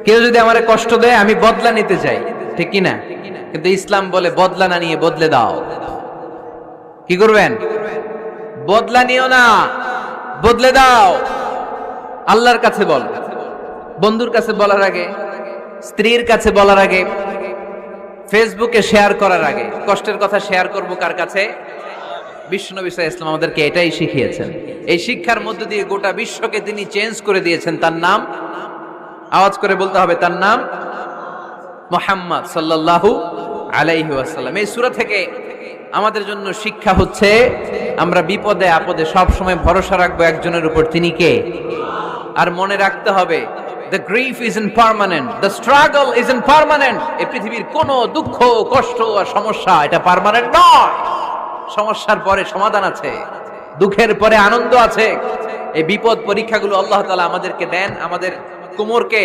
কেউ যদি আমারে কষ্ট দেয় আমি বদলা নিতে চাই, ঠিক কি না? কিন্তু ইসলাম বলে বদলা না নিয়ে বদলে দাও। কি করবেন? বদলা নিও না, বদলে দাও। আল্লাহর কাছে বল, বন্ধুর কাছে বলার আগে, স্ত্রীর কাছে বলার আগে, ফেসবুকে শেয়ার করার আগে কষ্টের কথা শেয়ার করব কার কাছে? বিশ্বনবী সাল্লাল্লাহু আলাইহি ওয়াসাল্লাম আমাদেরকে এটাই শিখিয়েছেন। এই শিক্ষার মধ্য দিয়ে গোটা বিশ্বকে তিনি চেঞ্জ করে দিয়েছেন। তার নাম, আওয়াজ করে বলতে হবে, তার নাম মুহাম্মদ সাল্লাল্লাহু আলাইহি ওয়াসাল্লাম। এই সূরা থেকে আমাদের জন্য শিক্ষা হচ্ছে আমরা বিপদে আপদে সব সময় ভরসা রাখবো একজনের উপর, তিনি কে? আর মনে রাখতে হবে the grief isn't permanent, the struggle isn't permanent. এই পৃথিবীর কোনো দুঃখ কষ্ট আর সমস্যা এটা পার্মানেন্ট নয়। সমস্যার পরে সমাধান আছে, দুঃখের পরে আনন্দ আছে। এই বিপদ পরীক্ষাগুলো আল্লাহ তাআলা আমাদেরকে দেন আমাদের কোমরকে